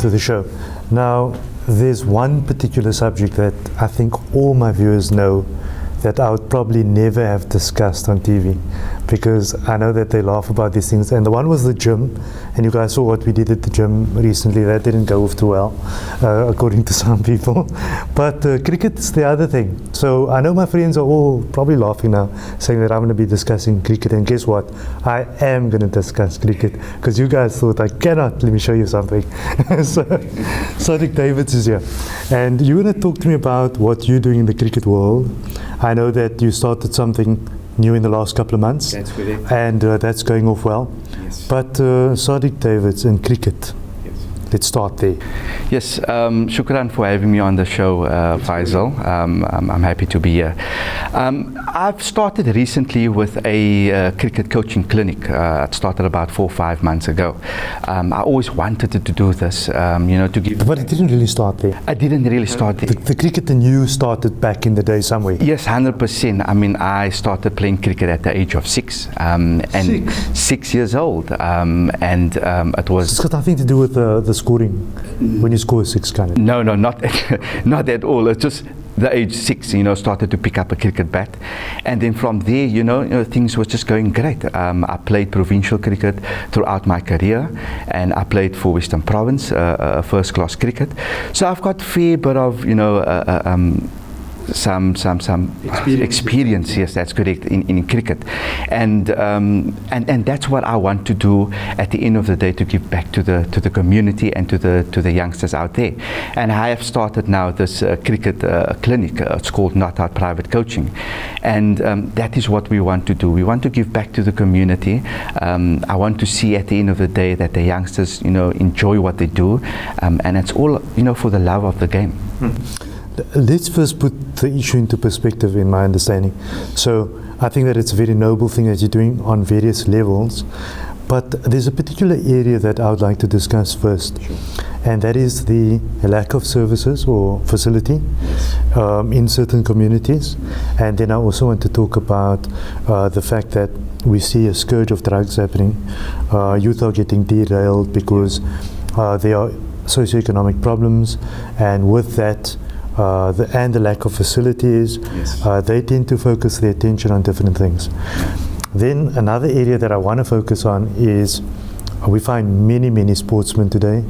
to the show. Now, there's one particular subject that I think all my viewers know that I would probably never have discussed on TV, because I know that they laugh about these things. And the one was the gym, and you guys saw what we did at the gym recently. That didn't go off too well, according to some people. But cricket is the other thing. So I know my friends are all probably laughing now, saying that I'm going to be discussing cricket. And guess what? I am going to discuss cricket, because you guys thought I cannot. Let me show you something. So Sadiq Davids is here, and you're going to talk to me about what you're doing in the cricket world. I know that you started something new in the last couple of months. That's correct. And that's going off well. Yes. But Sadiq Davids in cricket, let's start there. Yes, shukran for having me on the show, Faizal. I'm happy to be here. I've started recently with a cricket coaching clinic. It started about 4 or 5 months ago. I always wanted to do this, to give... But it didn't really start there. I didn't really start there. The cricket in you started back in the day somewhere. Yes, 100%. I mean, I started playing cricket at the age of 6. And 6 years old. It was... It's got nothing to do with the scoring, when you score 6 kind of. No, not not at all. It's just the age 6, started to pick up a cricket bat, and then from there, things were just going great. I played provincial cricket throughout my career, and I played for Western Province, first class cricket. So I've got a fair bit of, some experience. Yes, that's correct, in cricket, and that's what I want to do at the end of the day, to give back to the community and to the youngsters out there. And I have started now this cricket clinic. It's called Not Out Private Coaching, and that is what we want to do. We want to give back to the community. I want to see at the end of the day that the youngsters enjoy what they do, and it's all for the love of the game. Let's first put the issue into perspective, in my understanding. So I think that it's a very noble thing that you're doing on various levels, but there's a particular area that I would like to discuss first. Sure. And that is the lack of services or facility in certain communities. And then I also want to talk about the fact that we see a scourge of drugs happening. Youth are getting derailed because there are socioeconomic problems, and with that, the lack of facilities, they tend to focus their attention on different things. Then another area that I want to focus on is we find many sportsmen today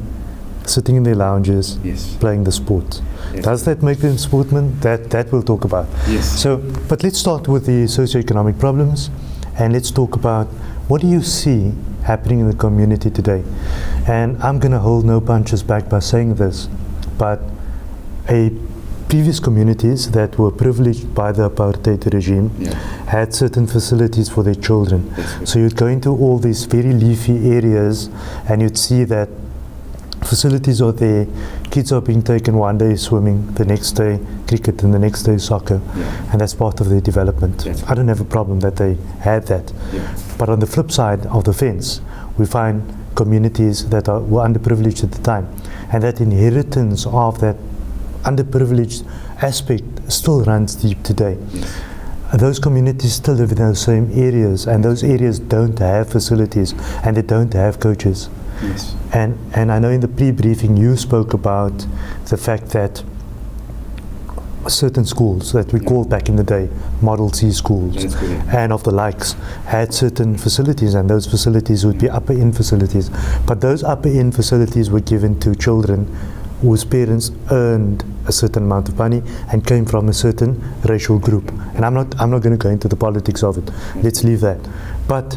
sitting in their lounges, playing the sport. Does that make them sportsmen? That we'll talk about. So, but let's start with the socioeconomic problems, and let's talk about what do you see happening in the community today. And I'm going to hold no punches back by saying this, but previous communities that were privileged by the apartheid regime had certain facilities for their children. So you'd go into all these very leafy areas and you'd see that facilities are there, kids are being taken one day swimming, the next day cricket, and the next day soccer, and that's part of their development. I don't have a problem that they had that. But on the flip side of the fence, we find communities that were underprivileged at the time, and that inheritance of that underprivileged aspect still runs deep today. Those communities still live in those same areas, and those areas don't have facilities, and they don't have coaches. And I know in the pre-briefing you spoke about the fact that certain schools that we called back in the day Model C schools and of the likes had certain facilities, and those facilities would be upper end facilities, but those upper end facilities were given to children whose parents earned a certain amount of money and came from a certain racial group. And I'm not going to go into the politics of it. Let's leave that. But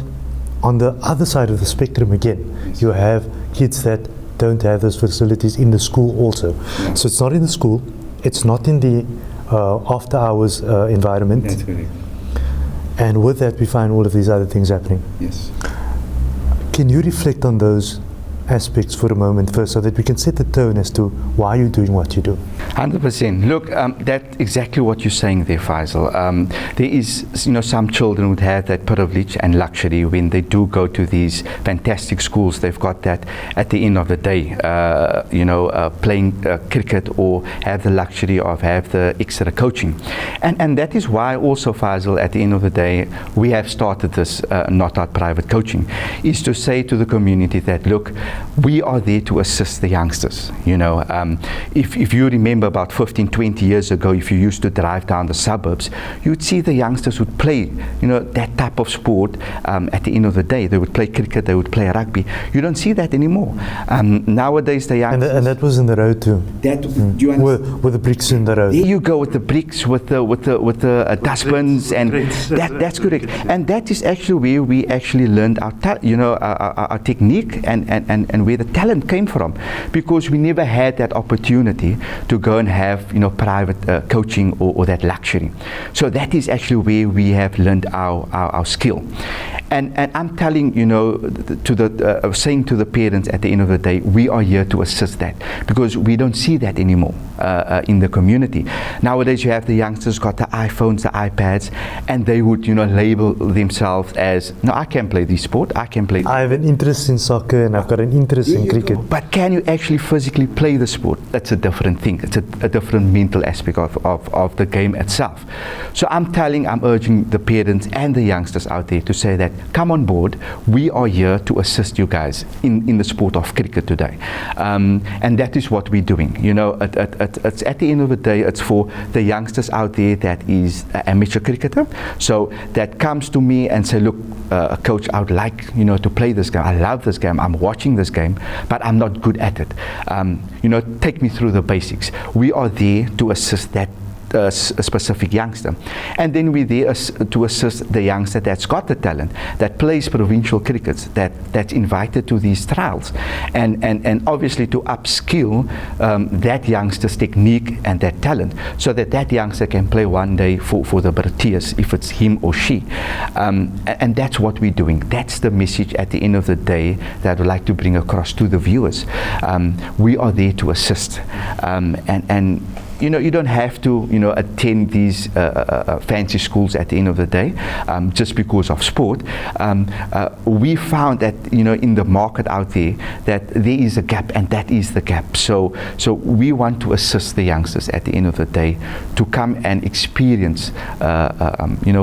on the other side of the spectrum again, you have kids that don't have those facilities in the school also. So it's not in the school, it's not in the after hours environment. That's correct. And with that we find all of these other things happening. Can you reflect on those aspects for a moment first, so that we can set the tone as to why you're doing what you do? 100%. Look, that's exactly what you're saying there, Faizal. There is, some children would have that privilege and luxury when they do go to these fantastic schools. They've got that at the end of the day, playing cricket, or have the luxury of have the extra coaching. And that is why also, Faizal, at the end of the day, we have started this Not Out Private Coaching, is to say to the community that, look, we are there to assist the youngsters. If you remember about 15, 20 years ago, if you used to drive down the suburbs, you'd see the youngsters would play, that type of sport. At the end of the day, they would play cricket, they would play rugby. You don't see that anymore. Nowadays, the youngsters... And that was in the road too. Do you understand? With the bricks in the road. There you go, with the bricks, with the dustbins, and that's correct. And that is actually where we actually learned our technique and where the talent came from, because we never had that opportunity to go and have private coaching or that luxury. So that is actually where we have learned our skill. And I'm telling, saying to the parents at the end of the day, we are here to assist that, because we don't see that anymore in the community. Nowadays, you have the youngsters got the iPhones, the iPads, and they would, label themselves as, no, I can play this sport, I can play. I have an interest in soccer, and I've got an interest in cricket. But can you actually physically play the sport? That's a different thing. It's a different mental aspect of the game itself. So I'm urging the parents and the youngsters out there to say that, come on board, we are here to assist you guys in the sport of cricket today. And that is what we're doing. It's at the end of the day, it's for the youngsters out there that is an amateur cricketer. So that comes to me and say, look, coach, I would like, to play this game. I love this game. I'm watching this game, but I'm not good at it. Take me through the basics. We are there to assist that a specific youngster, and then we're there to assist the youngster that's got the talent, that plays provincial crickets, that's invited to these trials, and obviously to upskill that youngster's technique and that talent, so that youngster can play one day for the Proteas, if it's him or she, and that's what we're doing. That's the message at the end of the day that I would like to bring across to the viewers. We are there to assist, and you don't have to, attend these fancy schools at the end of the day, just because of sport. We found that, in the market out there, that there is a gap, and that is the gap. So we want to assist the youngsters at the end of the day to come and experience,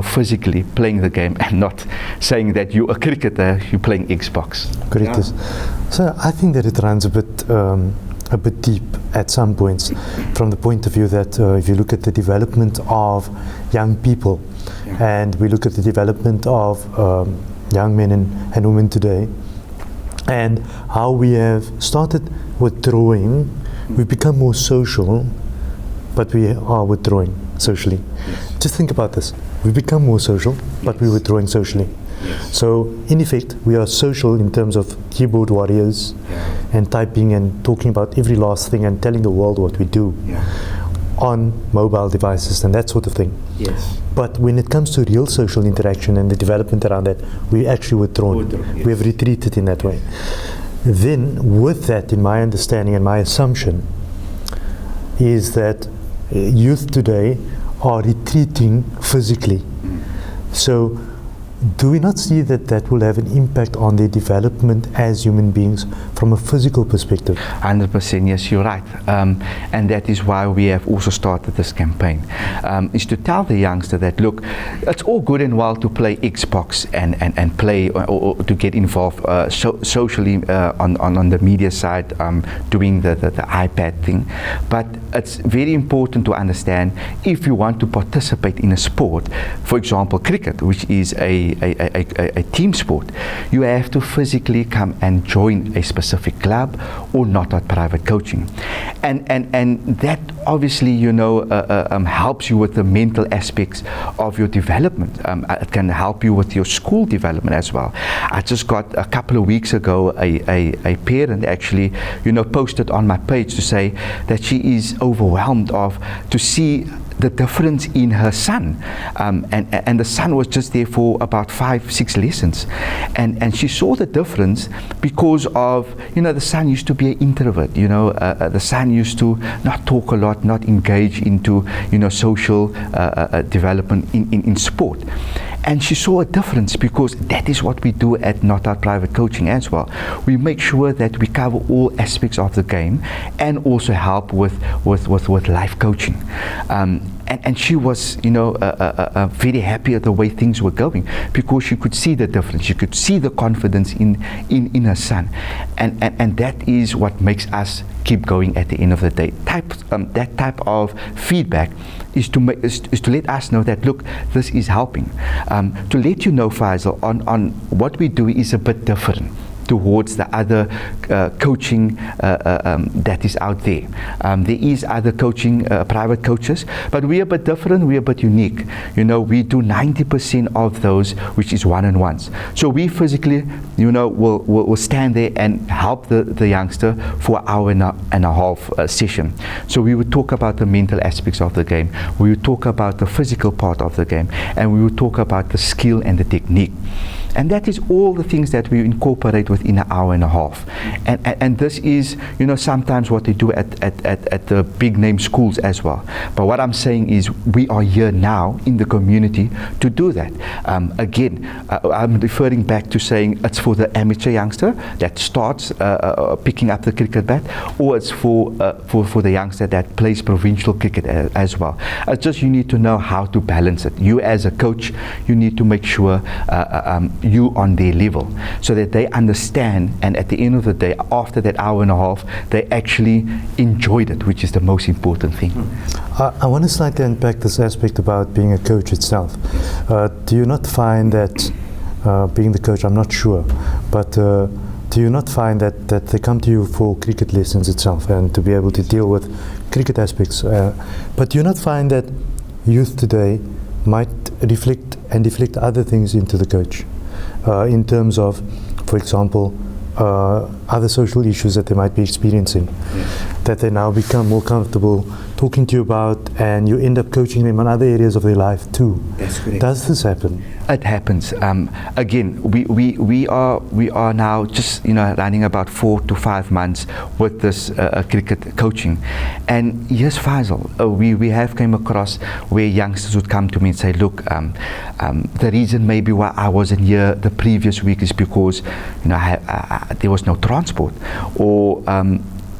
physically playing the game, and not saying that you're a cricketer, you're playing Xbox. Correct. Yeah. So I think that it runs a bit deep at some points, from the point of view that if you look at the development of young people, and we look at the development of young men and women today, and how we have started withdrawing, we've become more social, but we are withdrawing socially. Yes. Just think about this. We've become more social, but we're withdrawing socially. Yes. So in effect, we are social in terms of keyboard warriors, and typing and talking about every last thing and telling the world what we do on mobile devices and that sort of thing. Yes. But when it comes to real social interaction and the development around that, we actually withdrawn. Yes. We have retreated in that way. Then with that, in my understanding and my assumption, is that youth today are retreating physically. So do we not see that will have an impact on their development as human beings from a physical perspective? 100%, yes, you're right. And that is why we have also started this campaign, is to tell the youngster that, look, it's all good and well to play Xbox and play or to get involved socially on the media side, doing the iPad thing. But it's very important to understand, if you want to participate in a sport, for example, cricket, which is a team sport, you have to physically come and join a specific club or not at private coaching, and that obviously helps you with the mental aspects of your development. It can help you with your school development as well. I just got a couple of weeks ago a parent actually posted on my page to say that she is overwhelmed to see the difference in her son, and the son was just there for about 5-6 lessons, and she saw the difference because of, the son used to be an introvert. The son used to not talk a lot, not engage into social development in sport. And she saw a difference, because that is what we do at Not Out Private Coaching as well. We make sure that we cover all aspects of the game, and also help with life coaching. And she was, very happy at the way things were going, because she could see the difference. She could see the confidence in her son, and that is what makes us keep going at the end of the day. That type of feedback is to let us know that, look, this is helping. To let you know, Faizal, on what we do is a bit different towards the other coaching that is out there. There is other coaching, private coaches, but we are a bit different, we are a bit unique. We do 90% of those, which is one-on-ones. So we physically, will stand there and help the youngster for an hour and a half session. So we would talk about the mental aspects of the game, we would talk about the physical part of the game, and we would talk about the skill and the technique. And that is all the things that we incorporate within an hour and a half. And this is, sometimes what they do at the big name schools as well. But what I'm saying is, we are here now in the community to do that. Again, I'm referring back to saying it's for the amateur youngster that starts picking up the cricket bat, or it's for the youngster that plays provincial cricket as well. It's just, you need to know how to balance it. You as a coach, you need to make sure you on their level, so that they understand, and at the end of the day, after that hour and a half, they actually enjoyed it, which is the most important thing. I want to slightly unpack this aspect about being a coach itself. Do you not find that being the coach, I'm not sure, but do you not find that they come to you for cricket lessons itself and to be able to deal with cricket aspects, but do you not find that youth today might reflect and deflect other things into the coach, in terms of, for example, other social issues that they might be experiencing, that they now become more comfortable talking to you about, and you end up coaching them on other areas of their life too? That's correct. Does this happen? It happens. Again, we are now just running about 4 to 5 months with this cricket coaching, and yes, Faizal, we have came across where youngsters would come to me and say, look, the reason maybe why I wasn't here the previous week is because there was no transport, or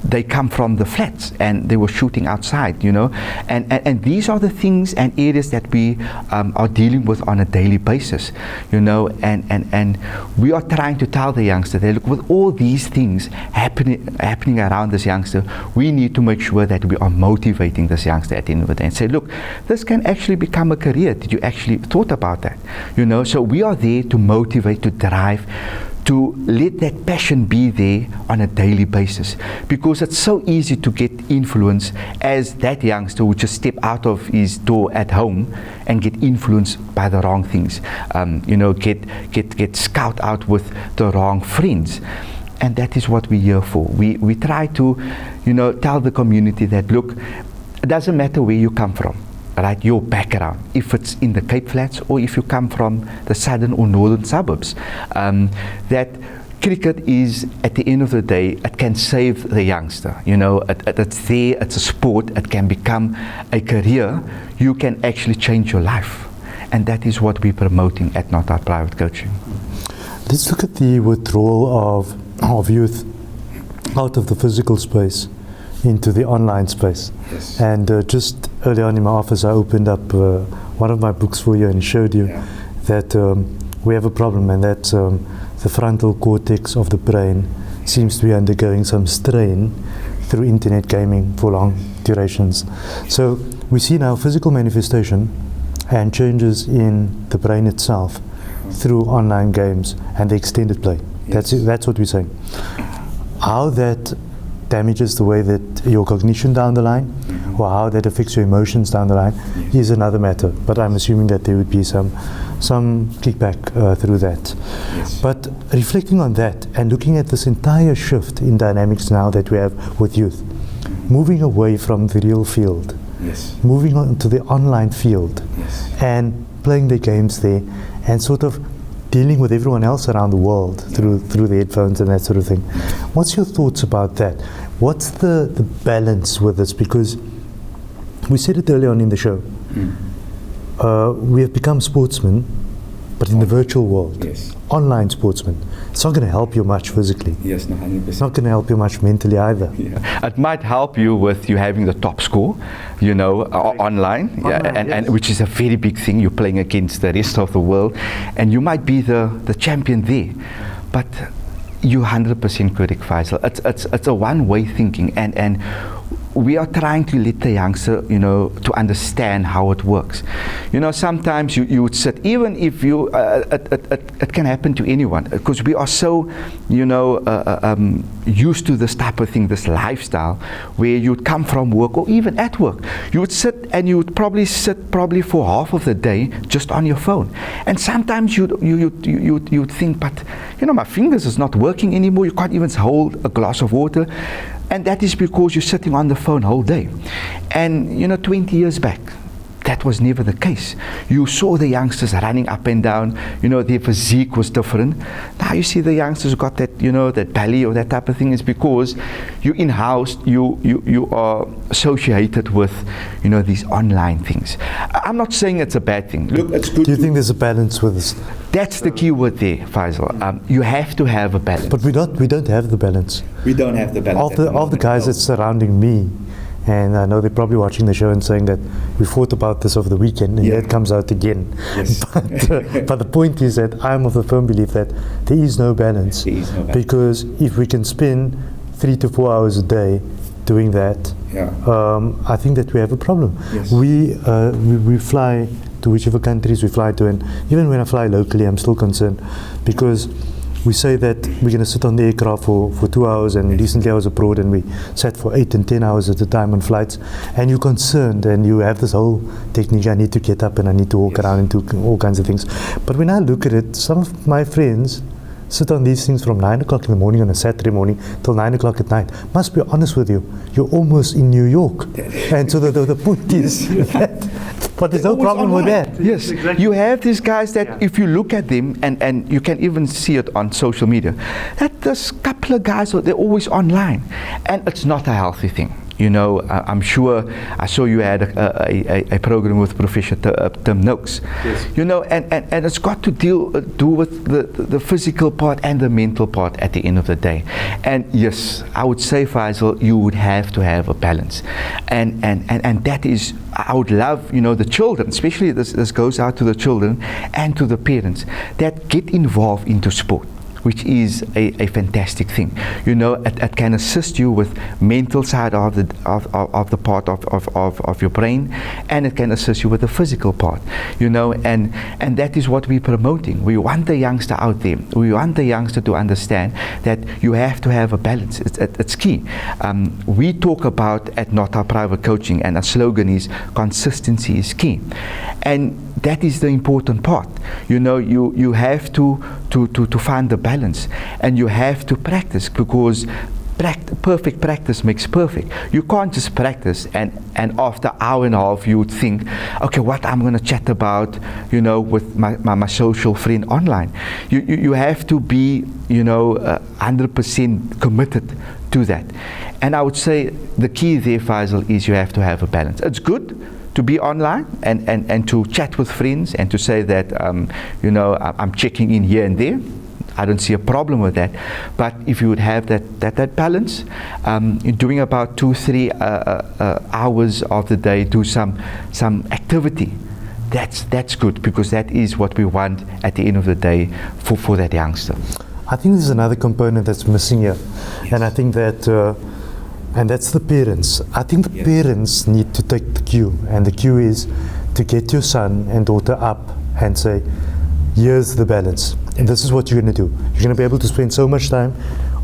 they come from the flats and they were shooting outside, and these are the things and areas that we are dealing with on a daily basis, and we are trying to tell the youngster that, look, with all these things happening around this youngster, we need to make sure that we are motivating this youngster at the end of the day and say, look, this can actually become a career. Did you actually thought about that? So we are there to motivate, to drive, to let that passion be there on a daily basis, because it's so easy to get influenced, as that youngster would just step out of his door at home and get influenced by the wrong things, get scout out with the wrong friends. And that is what we're here for. We try to tell the community that, look, it doesn't matter where you come from, right, your background, if it's in the Cape Flats or if you come from the southern or northern suburbs, that cricket is, at the end of the day, it can save the youngster. It's there, it's a sport, it can become a career. You can actually change your life, and that is what we're promoting at Not Out Private Coaching. Let's look at the withdrawal of youth out of the physical space into the online space. Yes. And just early on in my office, I opened up one of my books for you and showed you that we have a problem, and that the frontal cortex of the brain seems to be undergoing some strain through internet gaming for long durations. So we see now physical manifestation and changes in the brain itself through online games and the extended play. Yes. That's what we're saying. How that damages the way that your cognition down the line, or how that affects your emotions down the line, is another matter. But I'm assuming that there would be some kickback through that. Yes. But reflecting on that and looking at this entire shift in dynamics now that we have with youth, moving away from the real field Yes. moving on to the online field, Yes. and playing their games there, and sort of dealing with everyone else around the world through the headphones and that sort of thing. What's your thoughts about that? What's the balance with this? Because we said it earlier on in the show. We have become sportsmen, but in the virtual world. Yes. Online sportsmen. It's not going to help you much physically. Yes, no, 100%. It's not going to help you much mentally either. Yeah. It might help you with you having the top score, online, and which is a very big thing. You're playing against the rest of the world, and you might be the champion there. But you're 100% correct, Faisal. It's a one-way thinking, and we are trying to let the youngster, to understand how it works. Sometimes you would sit, even if you, it can happen to anyone, because we are so, used to this type of thing, this lifestyle, where you'd come from work or even at work. You would sit and you would probably sit for half of the day just on your phone. And sometimes you'd think, but, my fingers is not working anymore. You can't even hold a glass of water. And that is because you're sitting on the phone whole day. And 20 years back, that was never the case. You saw the youngsters running up and down, their physique was different. Now you see the youngsters who got that, that belly or that type of thing, is because you're in-house, you are associated with, these online things. I'm not saying it's a bad thing. Look, it's good. Do you think there's a balance with this? That's the key word there, Faisal. You have to have a balance. But we don't have the balance. We don't have the balance. All the guys that's surrounding me, and I know they're probably watching the show and saying that we thought about this over the weekend, and that comes out again. Yes. But the point is that I'm of the firm belief that there is no balance. There is no balance. Because if we can spend 3 to 4 hours a day doing that, I think that we have a problem. Yes. We fly to whichever countries we fly to, and even when I fly locally, I'm still concerned, because we say that we're going to sit on the aircraft for 2 hours, and recently I was abroad and we sat for 8 and 10 hours at a time on flights, and you're concerned and you have this whole technique, I need to get up and I need to walk around and do all kinds of things. But when I look at it, some of my friends sit on these things from 9 o'clock in the morning on a Saturday morning till 9 o'clock at night. Must be honest with you, you're almost in New York. And so the point is that, but there's no problem with that. Yes, exactly. You have these guys that if you look at them, and you can even see it on social media, that there's a couple of guys, they're always online, and it's not a healthy thing. I'm sure I saw you had a program with Professor Tim Noakes. Yes. And it's got to do with the physical part and the mental part at the end of the day. And yes, I would say, Faisal, you would have to have a balance. And that is, I would love, the children, especially this goes out to the children and to the parents, that get involved into sport, which is a fantastic thing. It can assist you with mental side of the part of your brain, and it can assist you with the physical part. And that is what we're promoting. We want the youngster out there. We want the youngster to understand that you have to have a balance. It's key. We talk about at Not Our Private Coaching, and our slogan is consistency is key. And that is the important part. You have to find the balance, and you have to practice, because perfect practice makes perfect. You can't just practice and after an hour and a half you would think, okay, what I'm going to chat about, with my social friend online. You have to be, 100% committed to that. And I would say the key there, Faisal, is you have to have a balance. It's good to be online and to chat with friends and to say that, I'm checking in here and there. I don't see a problem with that. But if you would have that balance, doing about 2-3 hours of the day, do some activity, that's good, because that is what we want at the end of the day for that youngster. I think there's another component that's missing here, and I think that and that's the parents. I think the parents need to take the cue, and the cue is to get your son and daughter up and say, here's the balance, and this is what you're going to do. You're going to be able to spend so much time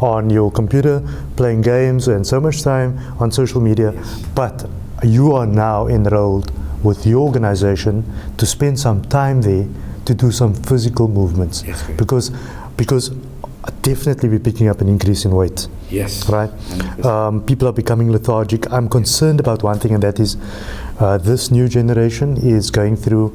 on your computer playing games and so much time on social media, but you are now enrolled with your organization to spend some time there to do some physical movements, because definitely we're picking up an increase in weight. Yes. Right? People are becoming lethargic. I'm concerned about one thing, and that is This new generation is going through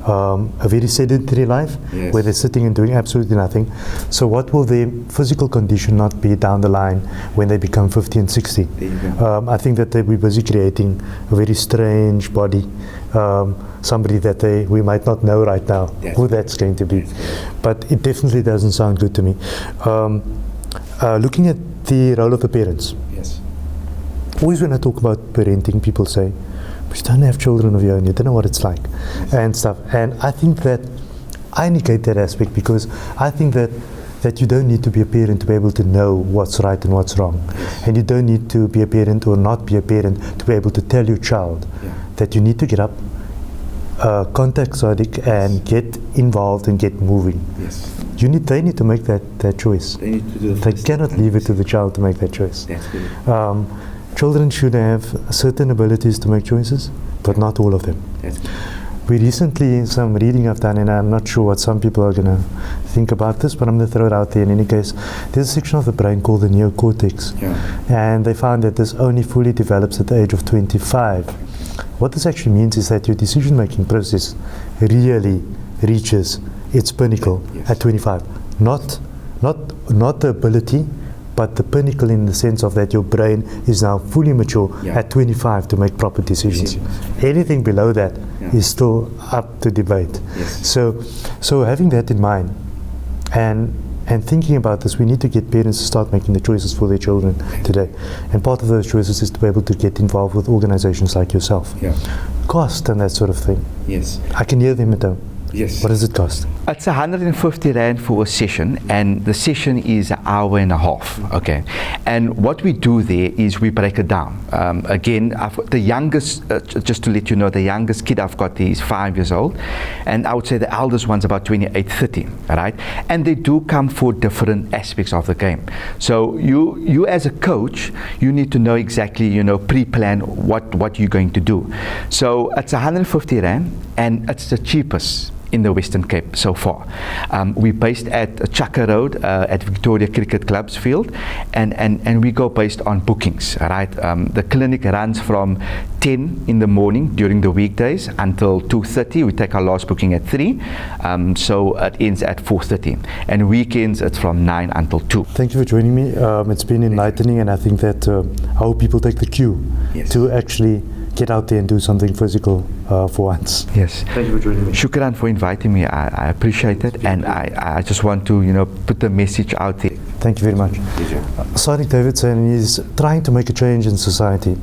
a very sedentary life, Yes. where they're sitting and doing absolutely nothing. So what will their physical condition not be down the line when they become 50 and 60? There you go. I think that they'll be busy creating a very strange body, somebody that we might not know right now Yes. who that's going to be. But it definitely doesn't sound good to me. Looking at the role of the parents, Yes. always when I talk about parenting, people say, but you don't have children of your own, you don't know what it's like, and stuff. And I think that I negate that aspect, because I think that you don't need to be a parent to be able to know what's right and what's wrong. And you don't need to be a parent or not be a parent to be able to tell your child that you need to get up, contact Sadiq, and get involved and get moving. Yes. They need to make that choice. They need to do the They first cannot step. leave it to the child to make that choice. That's good. Children should have certain abilities to make choices, but not all of them. That's good. We recently, some reading I've done, and I'm not sure what some people are going to think about this, but I'm going to throw it out there in any case. There's a section of the brain called the neocortex, and they found that this only fully develops at the age of 25. What this actually means is that your decision-making process really reaches its pinnacle at 25. Not the ability, but the pinnacle in the sense of that your brain is now fully mature at 25 to make proper decisions. Anything below that is still up to debate. Yes. So having that in mind, and thinking about this, we need to get parents to start making the choices for their children today. And part of those choices is to be able to get involved with organizations like yourself. Cost and that sort of thing. Yes. I can hear them at home. Yes. What does it cost? It's 150 Rand for a session, and the session is an hour and a half. Okay. And what we do there is we break it down. Again, the youngest, just to let you know, the youngest kid I've got is 5 years old, and I would say the eldest one's about 28, 30, right? And they do come for different aspects of the game. So you as a coach, you need to know exactly, pre-plan what you're going to do. So it's 150 Rand, and it's the cheapest in the Western Cape so far. We're based at Chaka Road at Victoria Cricket Club's field, and we go based on bookings, right? The clinic runs from 10 in the morning during the weekdays until 2:30. We take our last booking at 3, so it ends at 4:30. And weekends it's from 9 until 2. Thank you for joining me. It's been enlightening, and I think that I hope people take the cue to actually get out there and do something physical for once. Yes. Thank you for joining me. Shukran for inviting me. I appreciate it, and I just want to put the message out there. Thank you very much. Sadiq Davidson is trying to make a change in society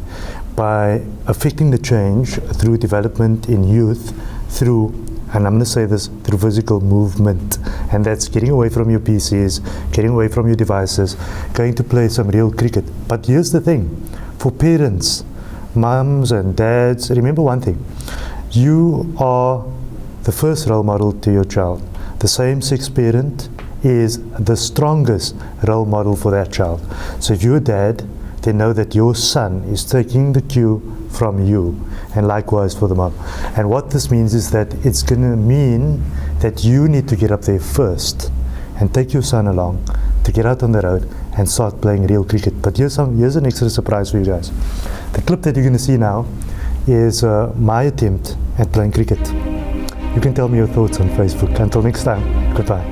by affecting the change through development in youth, through, and I'm going to say this, through physical movement. And that's getting away from your PCs, getting away from your devices, going to play some real cricket. But here's the thing, for parents, mums and dads, remember one thing: you are the first role model to your child. The same-sex parent is the strongest role model for that child. So if you're a dad, then know that your son is taking the cue from you, and likewise for the mom. And what this means is that it's going to mean that you need to get up there first and take your son along to get out on the road and start playing real cricket. But here's an extra surprise for you guys. The clip that you're going to see now is my attempt at playing cricket. You can tell me your thoughts on Facebook. Until next time, goodbye.